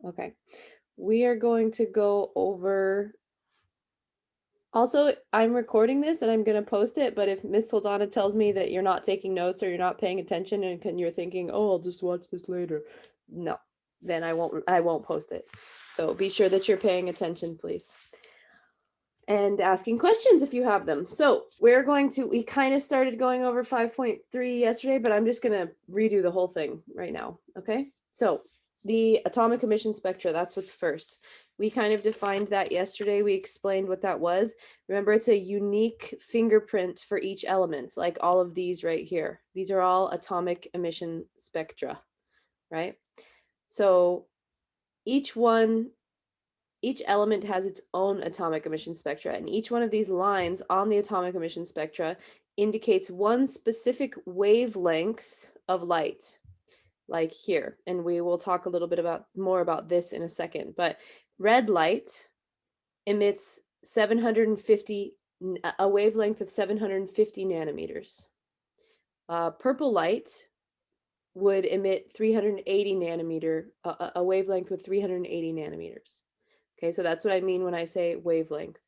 Okay. We are going to go over. Also, I'm recording this and I'm going to post it, but if Miss Soldana tells me that you're not taking notes or you're not paying attention and you're thinking, "Oh, I'll just watch this later." No, then I won't post it. So be sure that you're paying attention, please. And asking questions if you have them. So we kind of started going over 5.3 yesterday, but I'm just going to redo the whole thing right now. Okay. So the atomic emission spectra, that's what's first. We kind of defined that yesterday. We explained what that was. Remember, it's a unique fingerprint for each element, like all of these right here. These are all atomic emission spectra, right? So each element has its own atomic emission spectra, and each one of these lines on the atomic emission spectra indicates one specific wavelength of light, like here. And we will talk a little bit more about this in a second. But red light emits a wavelength of 750 nanometers. Purple light would emit 380 nanometer, a wavelength with 380 nanometers. Okay, so that's what I mean when I say wavelength.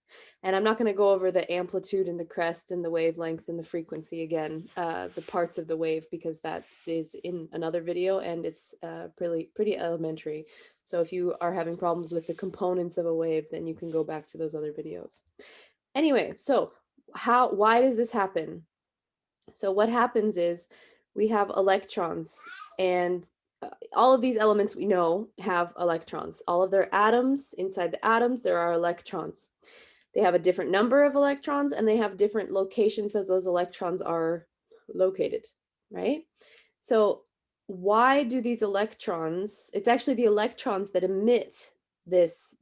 And I'm not going to go over the amplitude and the crest and the wavelength and the frequency again, the parts of the wave, because that is in another video and it's pretty elementary. So if you are having problems with the components of a wave, then you can go back to those other videos. Anyway, so why does this happen? So what happens is we have electrons, and all of these elements we know have electrons. All of their atoms, inside the atoms, there are electrons. They have a different number of electrons and they have different locations as those electrons are located, right? So why do these electrons, it's actually the electrons that emit these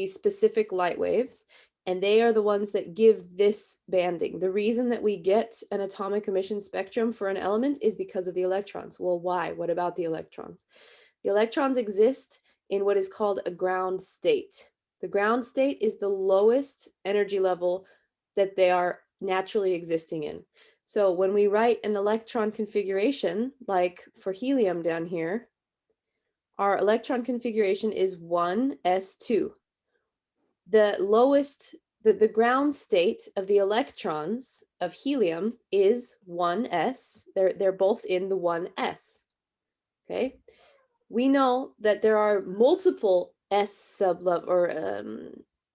specific light waves, and they are the ones that give this banding. The reason that we get an atomic emission spectrum for an element is because of the electrons. Well, why? What about the electrons? The electrons exist in what is called a ground state. The ground state is the lowest energy level that they are naturally existing in. So when we write an electron configuration, like for helium down here, our electron configuration is 1s2. The lowest, the ground state of the electrons of helium is 1s. They're both in the 1s. Okay. We know that there are multiple s sublevel or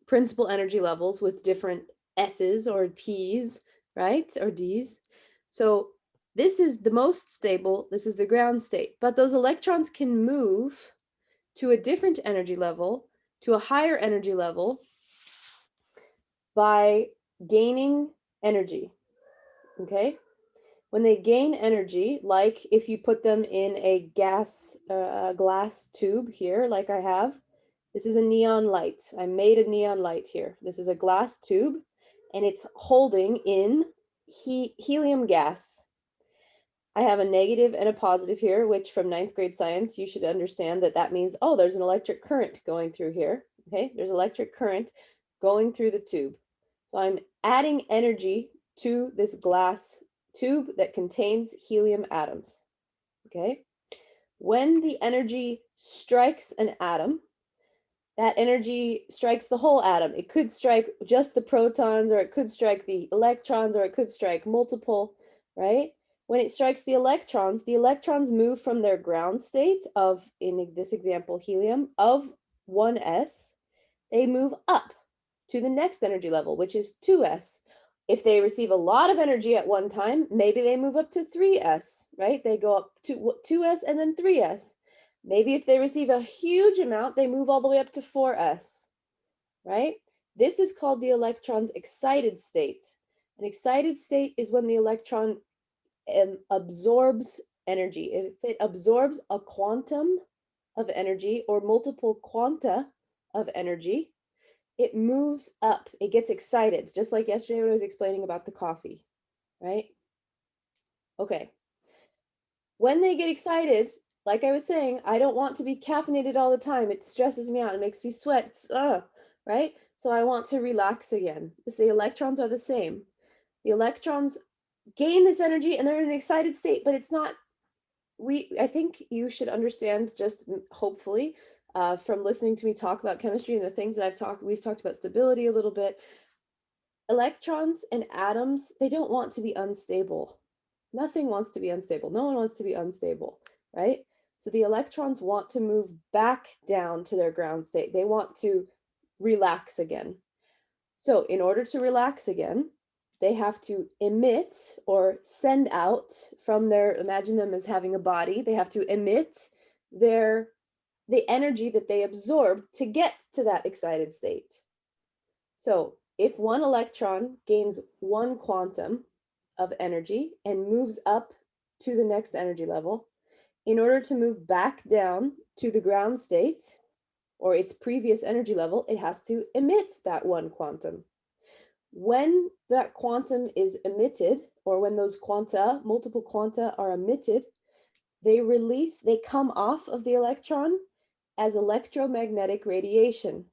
principal energy levels with different s's or p's, right, or d's. So this is the most stable. This is the ground state, but those electrons can move to a different energy level, to a higher energy level, by gaining energy. Okay. When they gain energy, like if you put them in a glass tube here, like I have, this is a neon light. I made a neon light here. This is a glass tube, and it's holding in helium gas. I have a negative and a positive here, which from 9th grade science, you should understand that that means, oh, there's an electric current going through here. Okay, there's electric current going through the tube. So I'm adding energy to this glass tube that contains helium atoms. Okay, when the energy strikes an atom, that energy strikes the whole atom. It could strike just the protons, or it could strike the electrons, or it could strike multiple, right? When it strikes the electrons move from their ground state of, in this example, helium, of 1s, they move up to the next energy level, which is 2s. If they receive a lot of energy at one time, maybe they move up to 3s, right? They go up to 2s and then 3s. Maybe if they receive a huge amount, they move all the way up to 4s, right? This is called the electron's excited state. An excited state is when the electron absorbs energy. If it absorbs a quantum of energy or multiple quanta of energy, it moves up. It gets excited, just like yesterday when I was explaining about the coffee, right? Okay. When they get excited, like I was saying, I don't want to be caffeinated all the time. It stresses me out. It makes me sweat. Right? So I want to relax again. The electrons are the same. The electrons gain this energy and they're in an excited state, but it's not I think you should understand, just hopefully, from listening to me talk about chemistry and the things that we've talked about stability a little bit. Electrons and atoms, they don't want to be unstable. Nothing wants to be unstable. No one wants to be unstable, right? So the electrons want to move back down to their ground state. They want to relax again. So in order to relax again, they have to emit or send out from their, imagine them as having a body, they have to emit the energy that they absorb to get to that excited state. So if one electron gains one quantum of energy and moves up to the next energy level, in order to move back down to the ground state or its previous energy level, it has to emit that one quantum. When that quantum is emitted, or when those quanta, multiple quanta are emitted, they come off of the electron as electromagnetic radiation.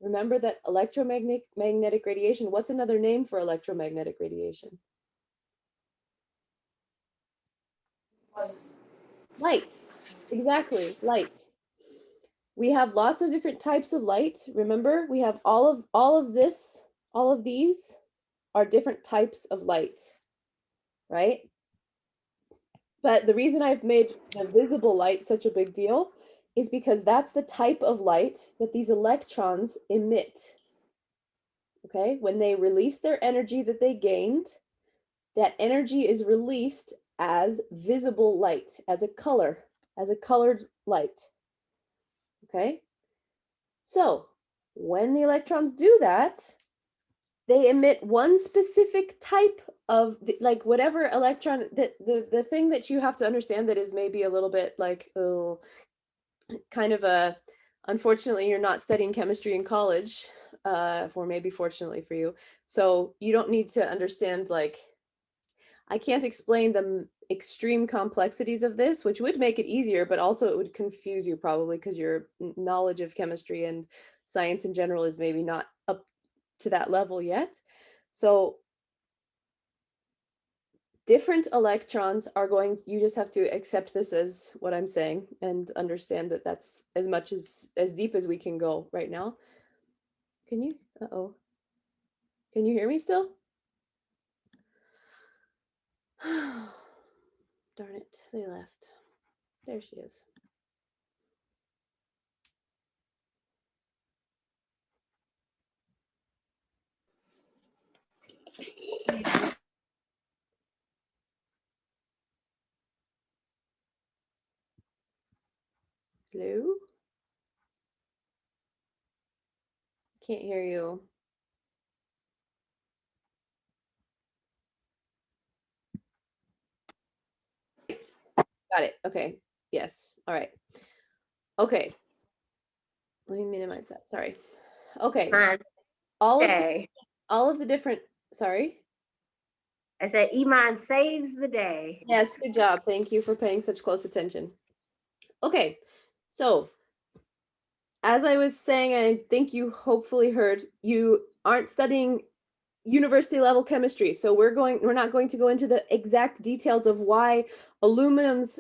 Remember that electromagnetic radiation, what's another name for electromagnetic radiation? Light. Exactly, light. We have lots of different types of light. Remember, we have all of these are different types of light, right? But the reason I've made the visible light such a big deal is because that's the type of light that these electrons emit. Okay, when they release their energy that they gained, that energy is released as visible light, as a colored light. Okay, so when the electrons do that, they emit one specific type of like whatever electron, that the thing that you have to understand that is maybe a little bit like, oh, kind of a, unfortunately you're not studying chemistry in college, or maybe fortunately for you, so you don't need to understand, like, I can't explain the extreme complexities of this, which would make it easier, but also it would confuse you probably because your knowledge of chemistry and science in general is maybe not up to that level yet. So different electrons are going, you just have to accept this as what I'm saying and understand that that's as much as deep as we can go right now. Can you, uh-oh, can you hear me still? Darn it, they left. There she is. Hello? Can't hear you. Got it. Okay. Yes. All right. Okay. Let me minimize that. Sorry. Okay. All of the different, sorry. I said Iman saves the day. Yes, good job. Thank you for paying such close attention. Okay. So as I was saying, I think you hopefully heard, you aren't studying university level chemistry. So we're not going to go into the exact details of why aluminum's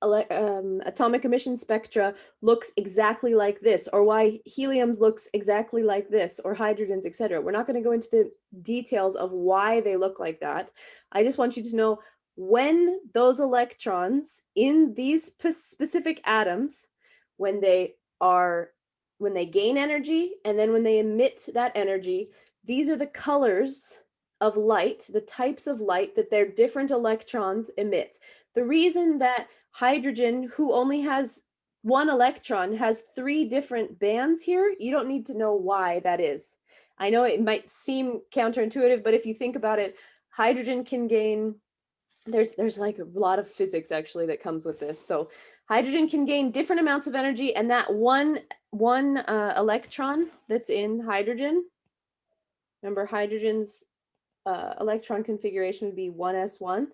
atomic emission spectra looks exactly like this, or why helium's looks exactly like this, or hydrogen's, etc. We're not going to go into the details of why they look like that. I just want you to know when those electrons in these specific atoms, when they gain energy and then when they emit that energy, these are the colors of light, the types of light that their different electrons emit. The reason that hydrogen, who only has one electron, has 3 different bands here, you don't need to know why that is. I know it might seem counterintuitive, but if you think about it, hydrogen can gain, there's like a lot of physics actually that comes with this. So hydrogen can gain different amounts of energy, and that one electron that's in hydrogen, remember hydrogen's electron configuration would be 1s1.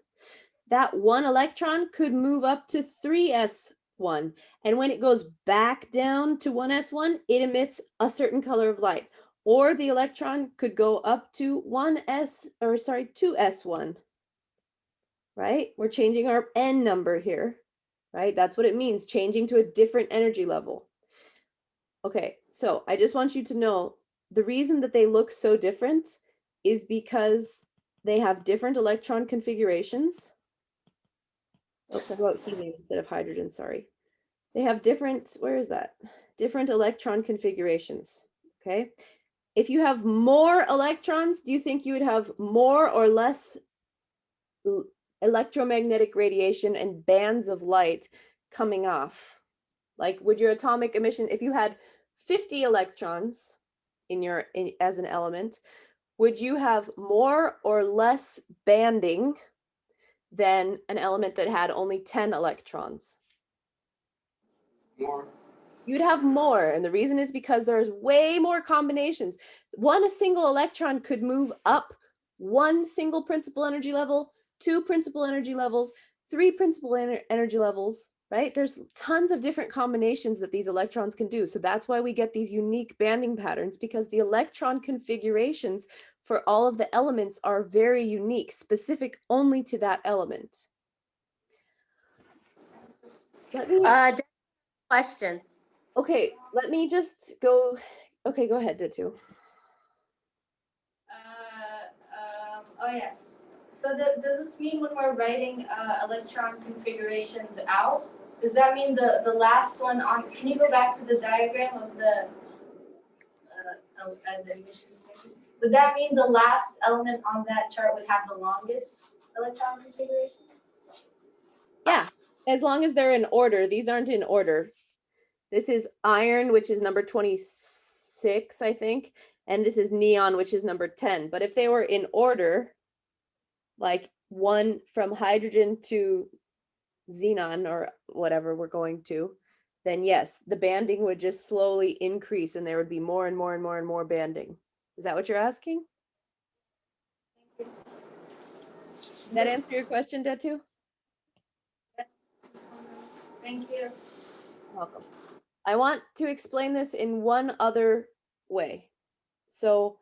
That one electron could move up to 3s1. And when it goes back down to 1s1, it emits a certain color of light. Or the electron could go up to 2s1. right? We're changing our N number here, right? That's what it means, changing to a different energy level. Okay, so I just want you to know the reason that they look so different is because they have different electron configurations. Let's talk about helium instead of hydrogen, sorry. They have different, where is that? Different electron configurations, okay? If you have more electrons, do you think you would have more or less electromagnetic radiation and bands of light coming off? Like, would your atomic emission, if you had 50 electrons as an element, would you have more or less banding than an element that had only 10 electrons? More. You'd have more, and the reason is because there's way more combinations. A single electron could move up one single principal energy level, two principal energy levels, three principal energy levels, right? There's tons of different combinations that these electrons can do. So that's why we get these unique banding patterns, because the electron configurations for all of the elements are very unique, specific only to that element. Let me Question. Okay, let me just go. Okay, go ahead, Ditu. Oh yeah. So does this mean when we're writing electron configurations out, does that mean the last one on, can you go back to the diagram of the emission spectrum? Would that mean the last element on that chart would have the longest electron configuration? Yeah, as long as they're in order. These aren't in order. This is iron, which is number 26, I think, and this is neon, which is number 10. But if they were in order, like one from hydrogen to xenon or whatever we're going to, then yes, the banding would just slowly increase and there would be more and more and more and more banding. Is that what you're asking? Did that answer your question, Detu? Yes. Thank you. Welcome. I want to explain this in one other way. So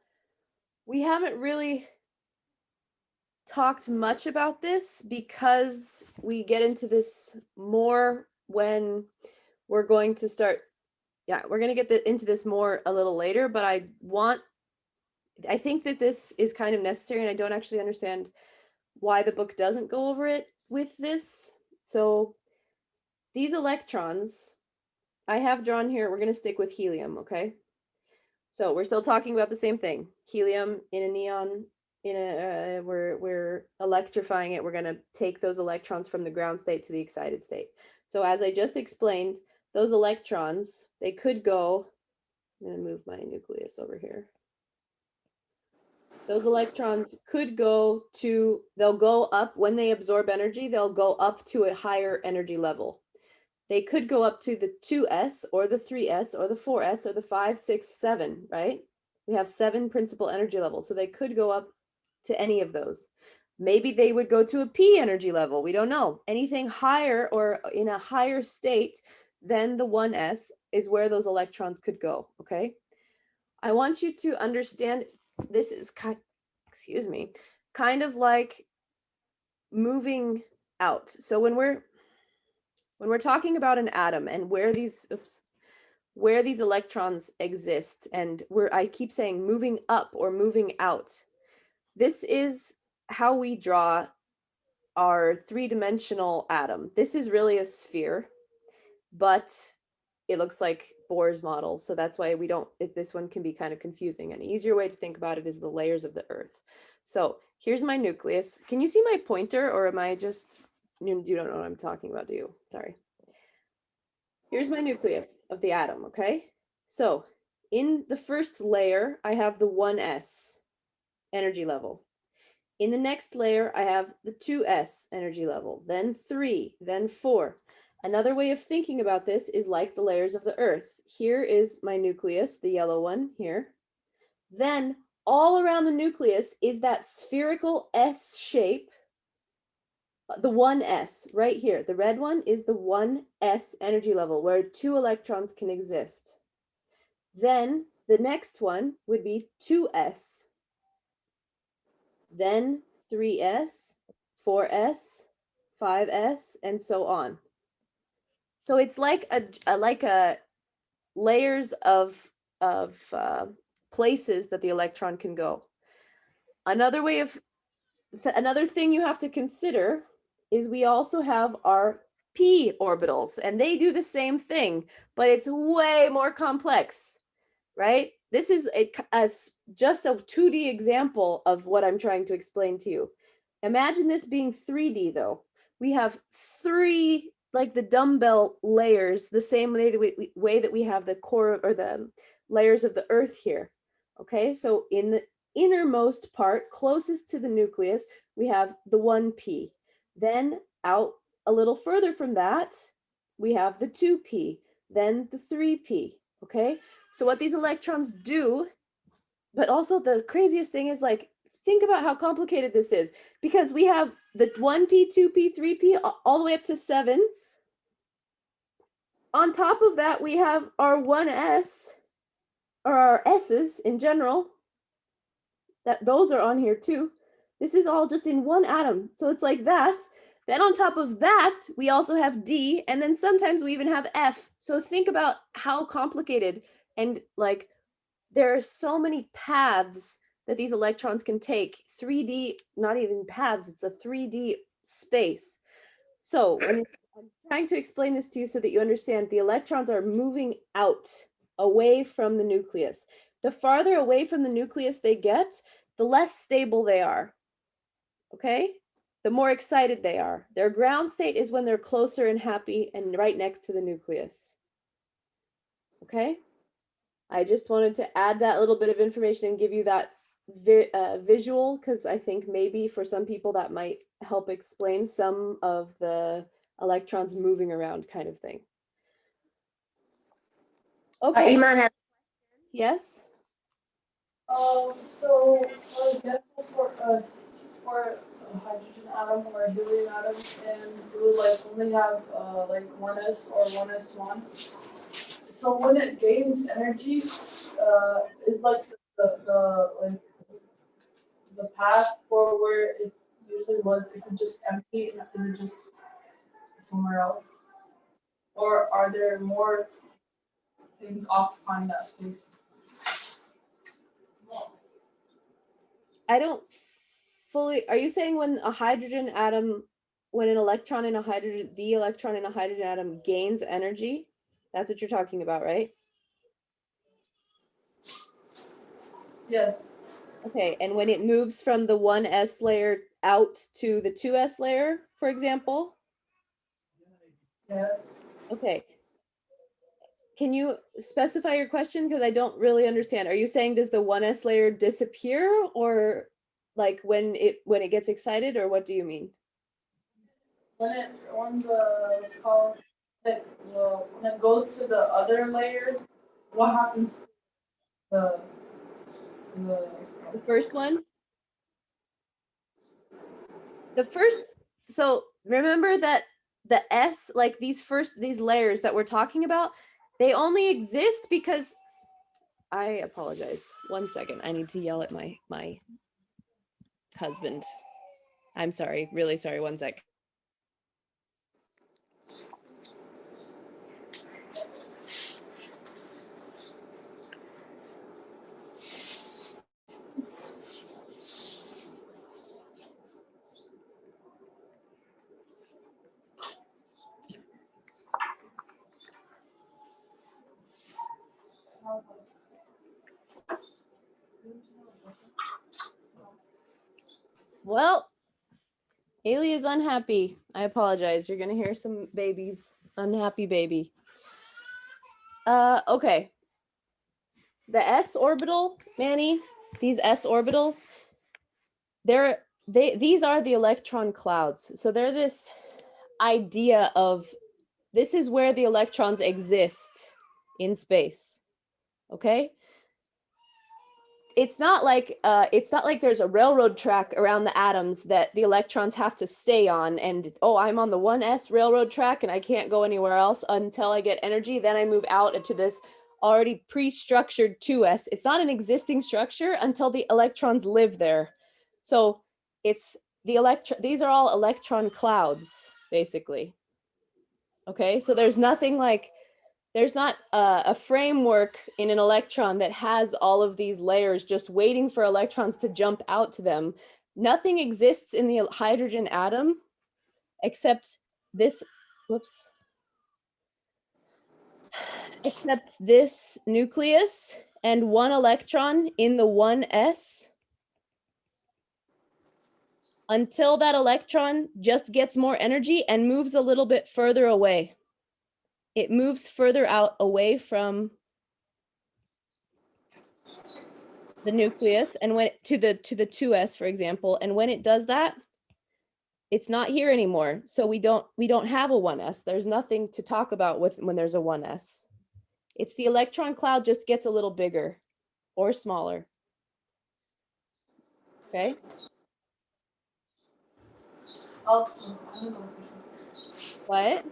we haven't really talked much about this because we get into this more when we're going to start. Yeah, we're going to get into this more a little later, but I think that this is kind of necessary, and I don't actually understand why the book doesn't go over it with this. So these electrons I have drawn here, we're going to stick with helium, okay? So we're still talking about the same thing. Helium in a neon, we're electrifying it. We're going to take those electrons from the ground state to the excited state. So as I just explained, those electrons, they could go, I'm going to move my nucleus over here. Those electrons could go to, they'll go up when they absorb energy, they'll go up to a higher energy level. They could go up to the 2s or the 3s or the 4s or the 5, 6, 7, right? We have 7 principal energy levels. So they could go up to any of those. Maybe they would go to a p energy level. We don't know. Anything higher or in a higher state than the 1s is where those electrons could go, okay? I want you to understand this is kind of like moving out. So when we're talking about an atom and where these electrons exist, and I keep saying moving up or moving out, this is how we draw our three-dimensional atom. This is really a sphere, but it looks like Bohr's model, so that's why this one can be kind of confusing. An easier way to think about it is the layers of the Earth. So here's my nucleus. Can you see my pointer, or am I just, you don't know what I'm talking about, do you? Sorry. Here's my nucleus of the atom, okay? So in the first layer, I have the 1s energy level. In the next layer, I have the 2s energy level, then 3, then 4. Another way of thinking about this is like the layers of the Earth. Here is my nucleus, the yellow one here. Then all around the nucleus is that spherical S shape, the 1s right here. The red one is the 1s energy level where 2 electrons can exist. Then the next one would be 2s, then 3s, 4s, 5s, and so on. So it's like a layers of places that the electron can go. Another way of another thing you have to consider is we also have our p orbitals, and they do the same thing, but it's way more complex, right? This is just a 2D example of what I'm trying to explain to you. Imagine this being 3D though. We have three, like the dumbbell layers, the same way that we have the core or the layers of the Earth here. Okay, so in the innermost part, closest to the nucleus, we have the 1p. Then out a little further from that, we have the 2p, then the 3p, okay? So what these electrons do, but also the craziest thing is, like, think about how complicated this is, because we have the 1p, 2p, 3p, all the way up to 7. On top of that, we have our 1s, or our s's in general, that those are on here too. This is all just in one atom. So it's like that. Then on top of that, we also have D, and then sometimes we even have F. So think about how complicated, and like there are so many paths that these electrons can take. 3D, not even paths, it's a 3D space. So when I'm trying to explain this to you so that you understand, the electrons are moving out, away from the nucleus. The farther away from the nucleus they get, the less stable they are, okay? The more excited they are. Their ground state is when they're closer and happy and right next to the nucleus, okay? I just wanted to add that little bit of information and give you that visual, because I think maybe for some people that might help explain some of the electrons moving around kind of thing. Okay. Iman has Yes? So for example, for a hydrogen atom or a helium atom, and it would like only have like 1s or 1s1. So when it gains energy, is like the path for where it usually was, is it just empty? Is it just somewhere else? Or are there more things occupying that space? I don't fully, are you saying when a hydrogen atom, when an electron in a hydrogen, the electron in a hydrogen atom gains energy? That's what you're talking about, right? Yes. Okay, and when it moves from the 1s layer out to the 2s layer, for example? Yes. Okay. Can you specify your question? Because I don't really understand. Are you saying, does the 1s layer disappear, or like when it gets excited, or what do you mean? When it goes to the other layer, what happens to The first one? The first, so remember that the S, like these layers that we're talking about, they only exist because, I apologize. 1 second. I need to yell at my husband. I'm sorry, really sorry. 1 sec. Well, Haley is unhappy. I apologize. You're gonna hear some babies. Unhappy baby. Okay. The s orbital, Manny, these s orbitals, these are the electron clouds. So they're this idea of, this is where the electrons exist in space. Okay? It's not like there's a railroad track around the atoms that the electrons have to stay on, and oh, I'm on the 1s railroad track and I can't go anywhere else until I get energy, then I move out into this already pre-structured 2s. It's not an existing structure until the electrons live there. So it's these are all electron clouds, basically. Okay, so there's nothing like, there's not a framework in an electron that has all of these layers just waiting for electrons to jump out to them. Nothing exists in the hydrogen atom except this, whoops, except this nucleus and one electron in the 1s, until that electron just gets more energy and moves a little bit further away. It moves further out away from the nucleus and when to the 2s, for example, and when it does that, it's not here anymore. So we don't have a 1s. There's nothing to talk about with when there's a 1s. It's the electron cloud just gets a little bigger or smaller. Okay? Also, I have another question. What?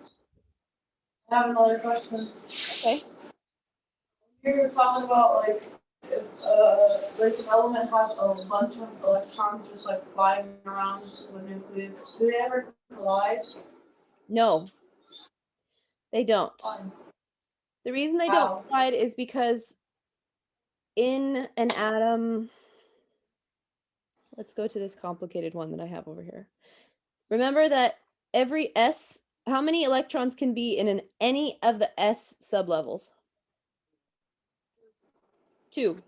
I have another question. Okay. You're talking about like if like an element has a bunch of electrons just like flying around the nucleus, do they ever collide? No, they don't. Fine. The reason they Wow. don't collide is because in an atom, let's go to this complicated one that I have over here. Remember that every s, how many electrons can be in any of the s sublevels? 2.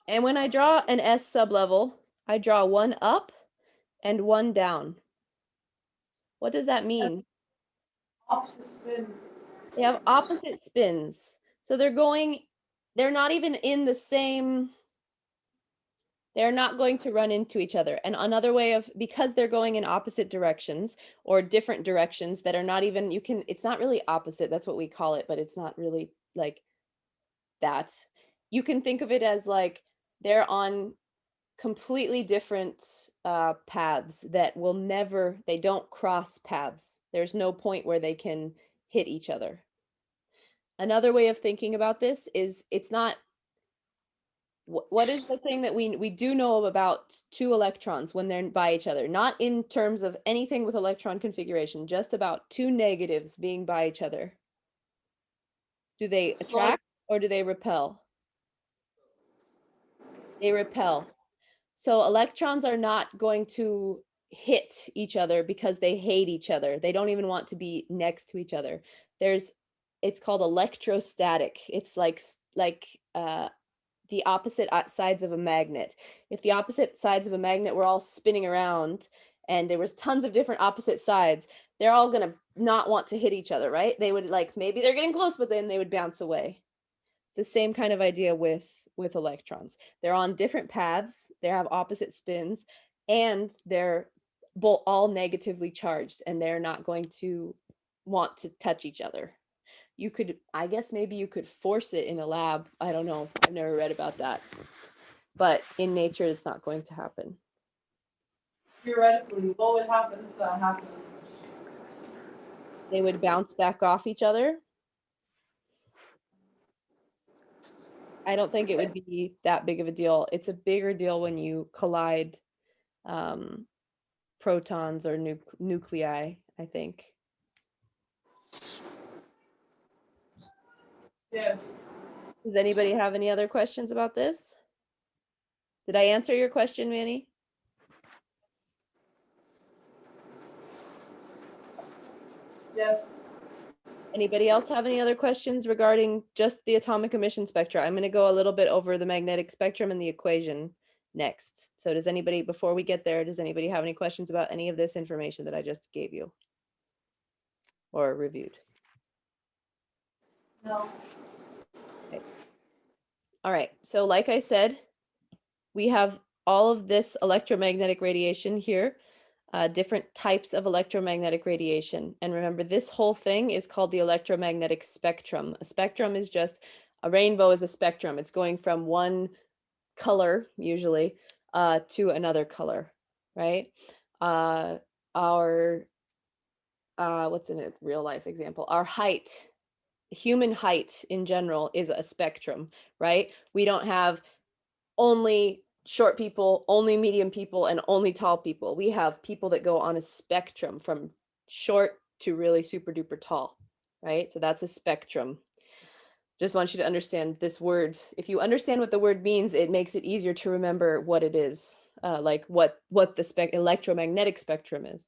And when I draw an s sublevel, I draw one up and one down. What does that mean? Opposite spins. They have opposite spins. So they're not even in the same, they're not going to run into each other. And another way of, because they're going in opposite directions or different directions that are not even, it's not really opposite, that's what we call it, but it's not really like that. You can think of it as like they're on completely different paths that will never, they don't cross paths. There's no point where they can hit each other. Another way of thinking about this is it's not, what is the thing that we do know about 2 electrons when they're by each other? Not in terms of anything with electron configuration, just about 2 negatives being by each other. Do they attract or do they repel? They repel. So electrons are not going to hit each other because they hate each other. They don't even want to be next to each other. It's called electrostatic. It's like the opposite sides of a magnet. If the opposite sides of a magnet were all spinning around and there was tons of different opposite sides, they're all gonna not want to hit each other, right? They would like, maybe they're getting close, but then they would bounce away. It's the same kind of idea with electrons. They're on different paths, they have opposite spins, and they're both all negatively charged, and they're not going to want to touch each other. You could, I guess maybe you could force it in a lab. I don't know. I've never read about that. But in nature, it's not going to happen. Theoretically, what would happen if that happened? They would bounce back off each other. I don't think it would be that big of a deal. It's a bigger deal when you collide protons or nuclei, I think. Yes. Does anybody have any other questions about this? Did I answer your question, Manny? Yes. Anybody else have any other questions regarding just the atomic emission spectra? I'm going to go a little bit over the magnetic spectrum and the equation next. So does anybody, before we get there, does anybody have any questions about any of this information that I just gave you or reviewed? No. Okay. All right, so like I said, we have all of this electromagnetic radiation here, different types of electromagnetic radiation. And remember, this whole thing is called the electromagnetic spectrum. A spectrum is just, a rainbow is a spectrum. It's going from one color, usually, to another color, right? What's in a real life example? Our height, human height in general is a spectrum, right? We don't have only short people, only medium people, and only tall people. We have people that go on a spectrum from short to really super duper tall, right? So that's a spectrum. Just want you to understand this word. If you understand what the word means, it makes it easier to remember what it is, like what the electromagnetic spectrum is.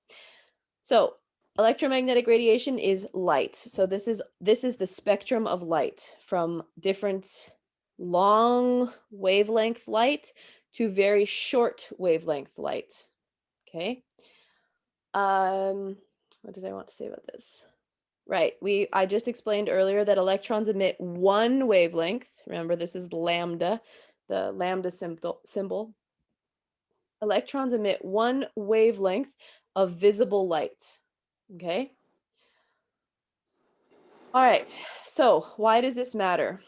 So electromagnetic radiation is light. So this is the spectrum of light, from different long wavelength light to very short wavelength light. Okay. What did I want to say about this? Right. I just explained earlier that electrons emit one wavelength. Remember, this is the lambda symbol. Electrons emit one wavelength of visible light. Okay. All right. So why does this matter?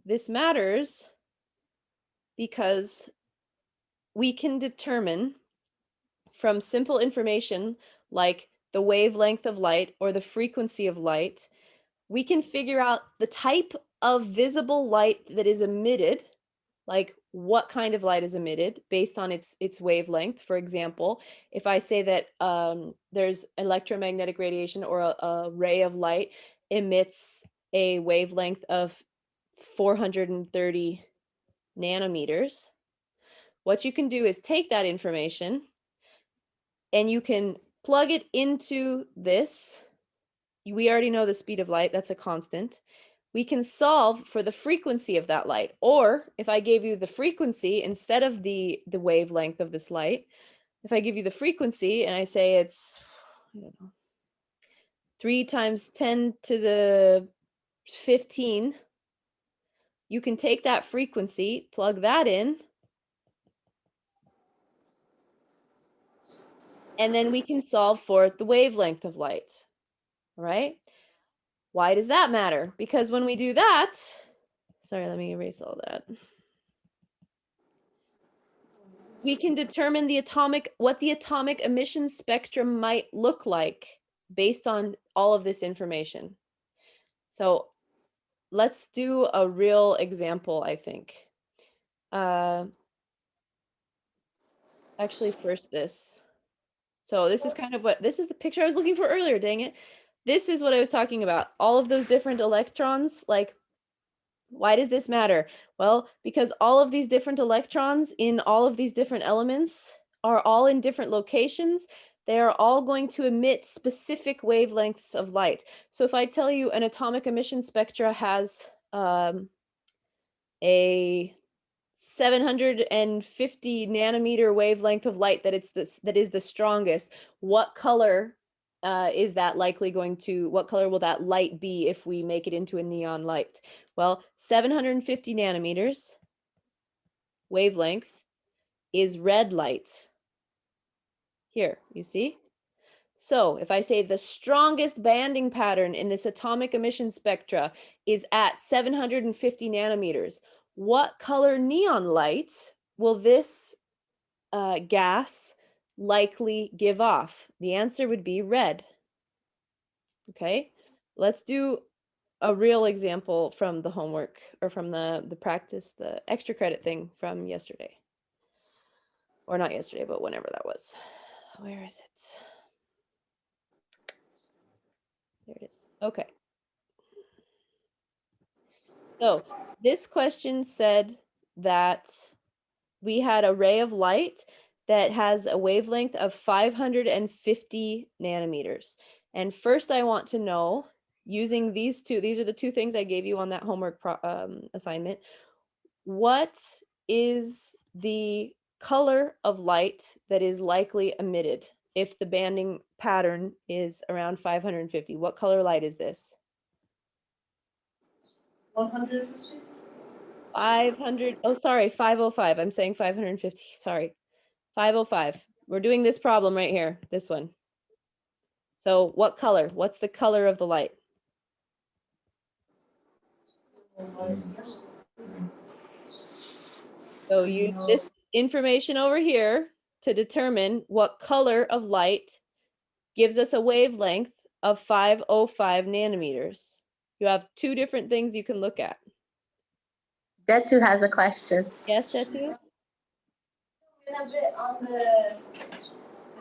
This matters because we can determine from simple information like the wavelength of light or the frequency of light, we can figure out the type of visible light that is emitted, like what kind of light is emitted based on its wavelength. For example, if I say that there's electromagnetic radiation, or a ray of light emits a wavelength of 430 nanometers, what you can do is take that information and you can plug it into this. We already know the speed of light, that's a constant. We can solve for the frequency of that light. Or if I gave you the frequency instead of the wavelength of this light, if I give you the frequency and I say it's, I don't know, 3 times 10 to the 15, you can take that frequency, plug that in, and then we can solve for the wavelength of light. All right? Why does that matter? Because when we do that, sorry, let me erase all that. We can determine what the atomic emission spectrum might look like based on all of this information. So let's do a real example, I think. Actually, first this. So this is kind of this is the picture I was looking for earlier, dang it. This is what I was talking about. All of those different electrons, like, why does this matter? Well, because all of these different electrons in all of these different elements are all in different locations. They are all going to emit specific wavelengths of light. So if I tell you an atomic emission spectra has a 750 nanometer wavelength of light, that is the strongest, what color is that likely going to, what color will that light be if we make it into a neon light? Well, 750 nanometers wavelength is red light. Here, you see? So if I say the strongest banding pattern in this atomic emission spectra is at 750 nanometers, what color neon light will this gas likely give off? The answer would be red. Okay, let's do a real example from the homework, or from the practice, the extra credit thing from yesterday. Or not yesterday, but whenever that was. Where is it? There it is. Okay. So this question said that we had a ray of light that has a wavelength of 550 nanometers. And first I want to know, using these are the two things I gave you on that homework assignment, what is the color of light that is likely emitted if the banding pattern is around 550? What color light is this? 150? 500, oh, sorry, 505. I'm saying 550, sorry. 505. We're doing this problem right here, this one. So what color? What's the color of the light? So use this information over here to determine what color of light gives us a wavelength of 505 nanometers. You have two different things you can look at. Detu has a question. Yes, Detu? in a bit on the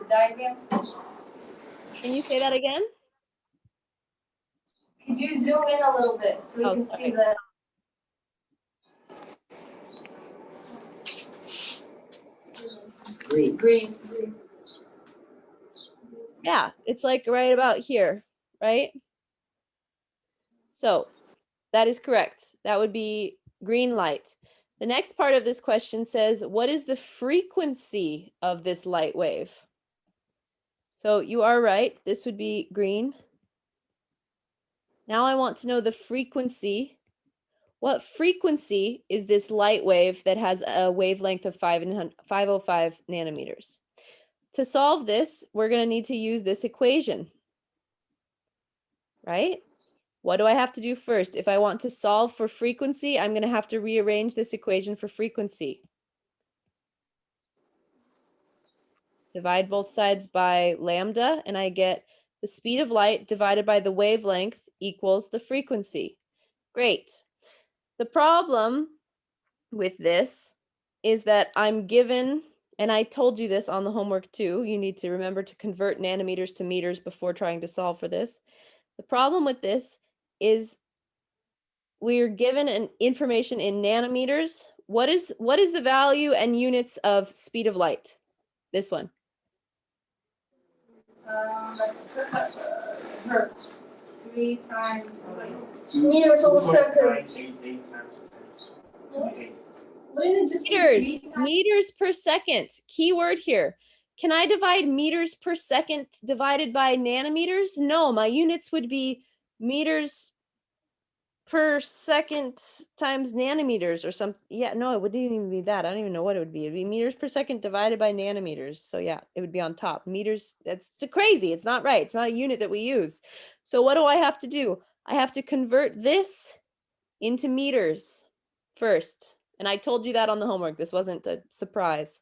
diagram? Can you say that again? Could you zoom in a little bit so we Oh, can sorry. see the Green. green? Yeah, it's like right about here, right? So that is correct. That would be green light. The next part of this question says, what is the frequency of this light wave? So you are right. This would be green. Now I want to know the frequency. What frequency is this light wave that has a wavelength of 505 nanometers? To solve this, we're going to need to use this equation, right? What do I have to do first? If I want to solve for frequency, I'm going to have to rearrange this equation for frequency. Divide both sides by lambda, and I get the speed of light divided by the wavelength equals the frequency. Great. The problem with this is that I'm given, and I told you this on the homework too, you need to remember to convert nanometers to meters before trying to solve for this. The problem with this is we're given an information in nanometers. What is the value and units of speed of light? This one. Hertz. 3 times, Meters over seconds. wouldn't it just be Meters, 3 times? meters per second. Key word here. Can I divide meters per second divided by nanometers? No, my units would be meters per second times nanometers or something. Yeah, no, it wouldn't even be that. I don't even know what it would be. It'd be meters per second divided by nanometers. So yeah, it would be on top. Meters, that's crazy. It's not right. It's not a unit that we use. So what do I have to do? I have to convert this into meters first. And I told you that on the homework. This wasn't a surprise.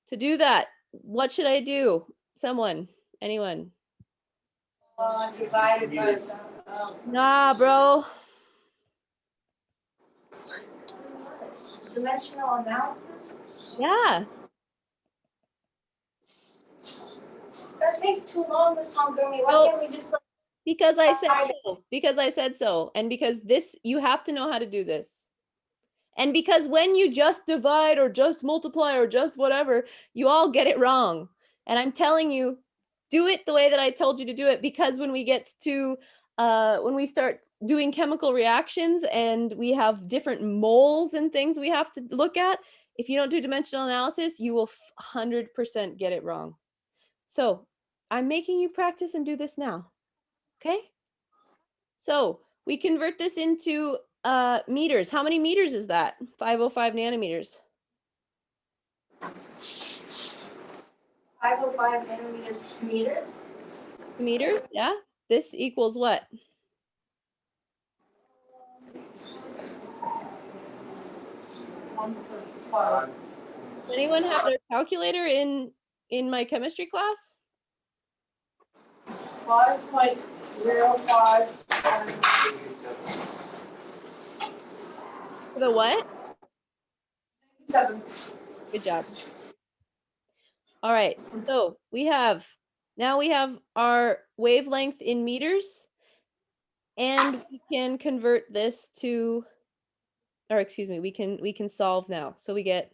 To do that, what should I do? Someone, anyone? Divided by Nah, bro. dimensional analysis? Yeah. That takes too long, Ms. Montgomery. Why Well, can't we just like Because I said so. Because I said so. And because this, you have to know how to do this. And because when you just divide or just multiply or just whatever, you all get it wrong. And I'm telling you, do it the way that I told you to do it, because when we get to, when we start doing chemical reactions and we have different moles and things we have to look at, if you don't do dimensional analysis, you will 100% get it wrong. So I'm making you practice and do this now. Okay? So we convert this into meters. How many meters is that? 505 nanometers. 505 nanometers to meters? Meters, yeah. This equals what? Does anyone have their calculator in my chemistry class? 5.05. The what? 7. Good job. All right, so now we have our wavelength in meters, and we can convert this to, or excuse me, we can solve now. So we get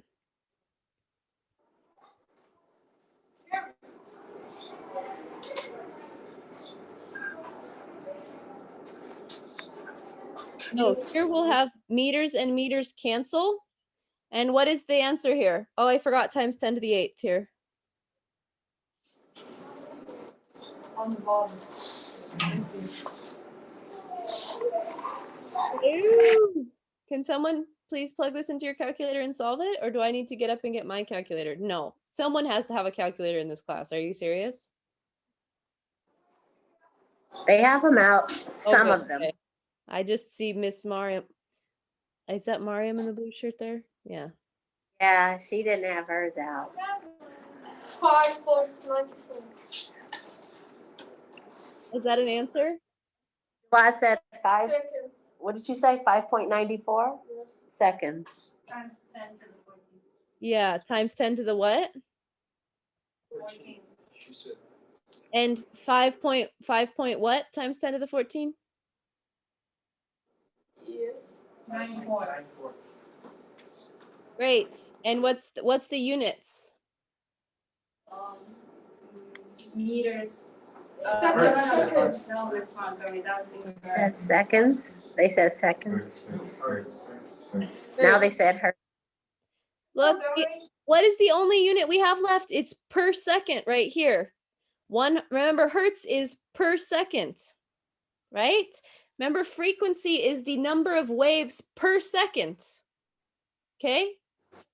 so here we'll have meters and meters cancel. And what is the answer here? Oh, I forgot times 10 to the 8th here. On the bottom. Ooh. Can someone please plug this into your calculator and solve it? Or do I need to get up and get my calculator? No, someone has to have a calculator in this class. Are you serious? They have them out, some Okay, of them. okay. I just see Miss Mariam. Is that Mariam in the blue shirt there? Yeah. Yeah, she didn't have hers out. 5.94. Is that an answer? Well, I said 5, Seconds. what did you say, 5.94 Yes. seconds? Times 10 to the 14. Yeah, times 10 to the what? 14. She said. And 5 point what times 10 to the 14? Yes. 94. Great. And what's the units? Um, meters. Seconds. No, Miss Montgomery, that was incorrect. Said seconds. They said seconds. Now they said her. Look, Montgomery? what is the only unit we have left? It's per second right here. Remember, hertz is per second, right? Remember, frequency is the number of waves per second. Okay?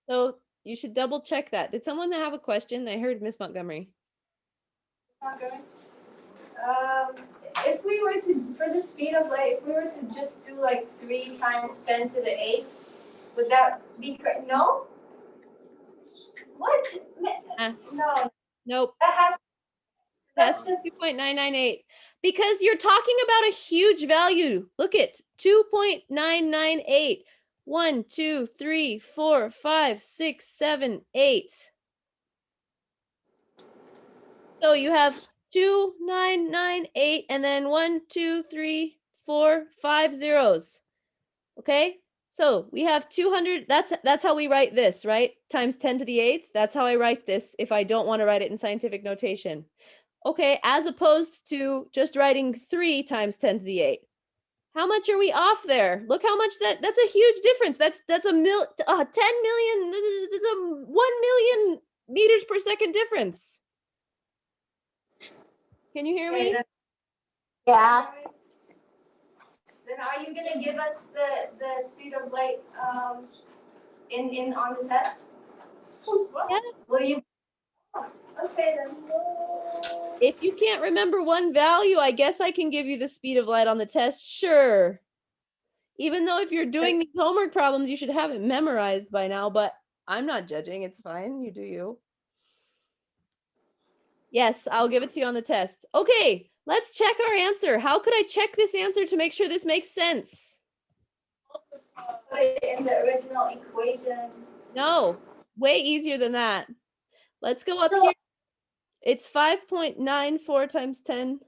So you should double check that. Did someone have a question? I heard Miss Montgomery. Montgomery? If we were to, for the speed of light, if we were to just do like 3 times 10 to the 8, would that be correct? No? What? No, Nope. that's That's just 2.998. Because you're talking about a huge value. Look at 2.998. 1, 2, 3, 4, 5, 6, 7, 8. So you have 2,998 and then 1, 2, 3, 4, 5 zeros. Okay, so we have 200. That's how we write this, right? Times 10 to the 8th. That's how I write this if I don't want to write it in scientific notation. Okay, as opposed to just writing 3 times 10 to the 8th. How much are we off there? Look how much that's a huge difference. That's 10 million, that's a 1 million meters per second difference. Can you hear okay, me? then, Yeah. then are you gonna give us the speed of light in on the test? Yeah. Will you? Okay then. If you can't remember one value, I guess I can give you the speed of light on the test. Sure. Even though if you're doing these homework problems, you should have it memorized by now, but I'm not judging. It's fine. You do you. Yes, I'll give it to you on the test. Okay, let's check our answer. How could I check this answer to make sure this makes sense? Put it in the original equation. No, way easier than that. Let's go up here. It's 5.94 times 10.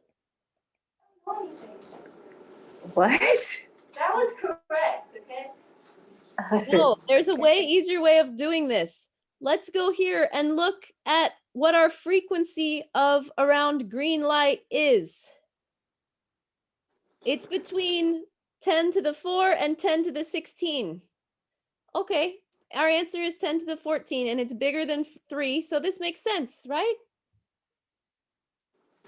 What? That was correct, okay? No, there's a way easier way of doing this. Let's go here and look at what our frequency of around green light is. It's between 10 to the 4 and 10 to the 16. Okay, our answer is 10 to the 14 and it's bigger than 3, so this makes sense, right?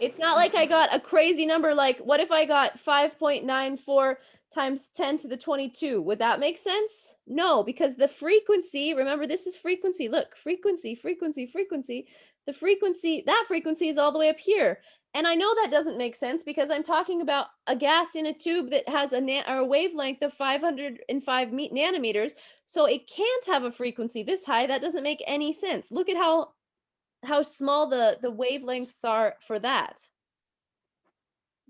It's not like I got a crazy number like, what if I got 5.94 times 10 to the 22? Would that make sense? No, because the frequency, remember this is frequency. Look, frequency, frequency, frequency. The frequency, that frequency is all the way up here. And I know that doesn't make sense because I'm talking about a gas in a tube that has a wavelength of 505 nanometers. So it can't have a frequency this high. That doesn't make any sense. Look at how small the wavelengths are for that.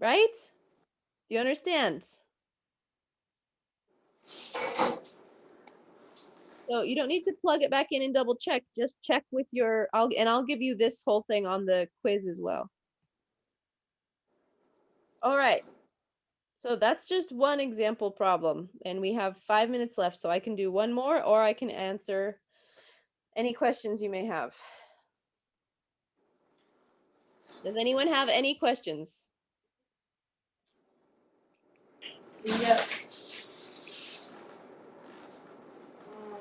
Right? Do you understand? So you don't need to plug it back in and double check. Just check with your, I'll give you this whole thing on the quiz as well. All right. So that's just one example problem. And we have 5 minutes left. So I can do one more or I can answer any questions you may have. Does anyone have any questions? Yeah. Is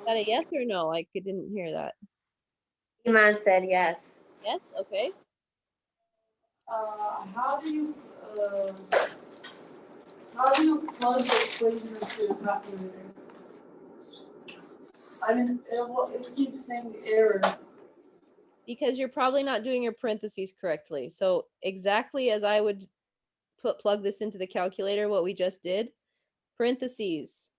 that a yes or no? I didn't hear that. Iman said yes. Yes, okay. How do you plug the equation into the calculator? I mean, it keeps saying error. Because you're probably not doing your parentheses correctly. So exactly as I would plug this into the calculator, what we just did, parentheses.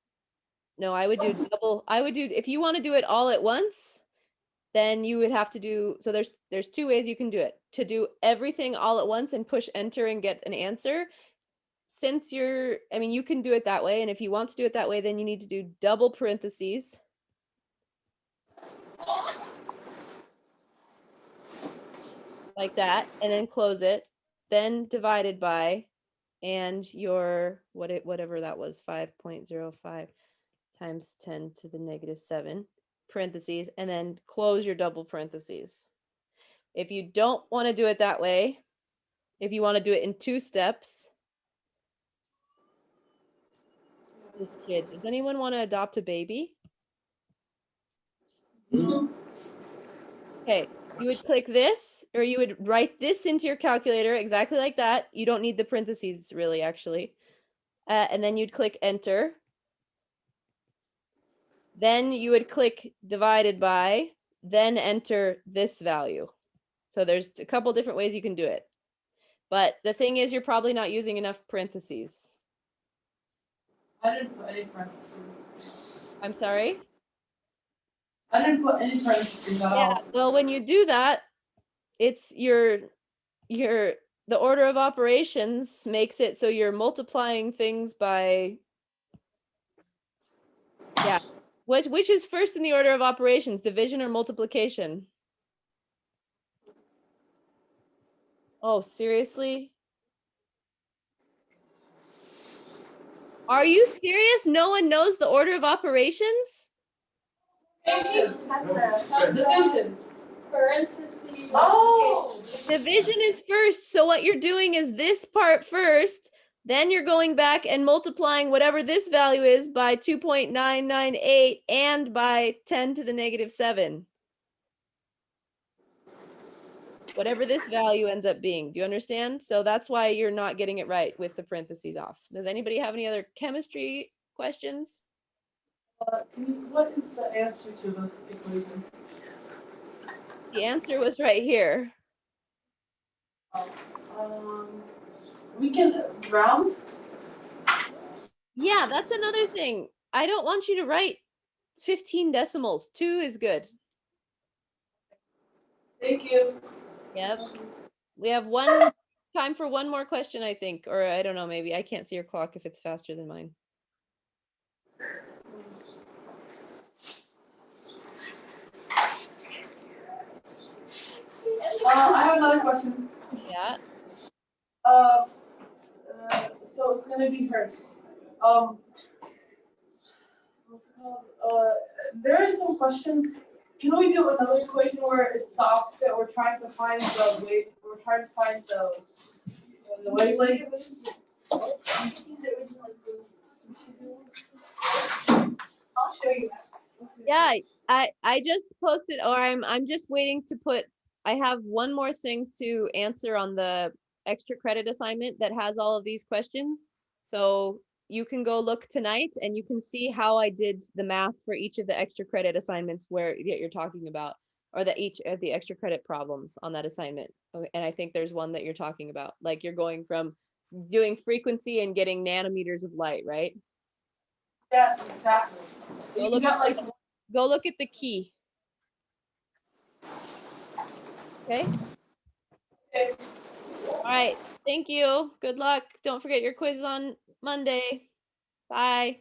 No, I would do double. If you want to do it all at once, then you would have to do, so there's 2 ways you can do it. To do everything all at once and push enter and get an answer. Since you can do it that way. And if you want to do it that way, then you need to do double parentheses. like that, and then close it, then divided by, and your whatever that was, 5.05 times 10 to the negative 7 parentheses, and then close your double parentheses. If you don't want to do it that way, if you want to do it in 2 steps, this kid, does anyone want to adopt a baby? Okay, you would click this, or you would write this into your calculator exactly like that. You don't need the parentheses really, actually. And then you'd click enter. Then you would click divided by, then enter this value. So there's a couple different ways you can do it. But the thing is, you're probably not using enough parentheses. I didn't put any parentheses. I'm sorry? I didn't put any parentheses at Yeah, all. well, when you do that, it's the order of operations makes it so you're multiplying things by, yeah. Which is first in the order of operations, division or multiplication? Oh, seriously? Are you serious? No one knows the order of operations? Division. Parentheses. Oh! Division is first. So what you're doing is this part first, then you're going back and multiplying whatever this value is by 2.998 and by 10 to the negative 7. Whatever this value ends up being. Do you understand? So that's why you're not getting it right with the parentheses off. Does anybody have any other chemistry questions? What is the answer to this equation? The answer was right here. We can round. Yeah, that's another thing. I don't want you to write 15 decimals. 2 is good. Thank you. Yep. We have one time for one more question, I think, or I don't know, maybe. I can't see your clock if it's faster than mine. I have another question. Yeah. So it's gonna be Hertz. What's it called? There are some questions. Can we do another equation where it's the opposite? We're trying to find the wave. We're trying to find the wavelength. I'll show you that. Yeah, I just posted, or I'm just waiting to put, I have one more thing to answer on the extra credit assignment that has all of these questions. So you can go look tonight and you can see how I did the math for each of the extra credit assignments where you're talking about, or the each of the extra credit problems on that assignment. Okay, and I think there's one that you're talking about, like you're going from doing frequency and getting nanometers of light, right? Yeah, exactly. Go You look got like Go look at the key. Okay. Okay. All right. Thank you. Good luck. Don't forget your quiz on Monday. Bye.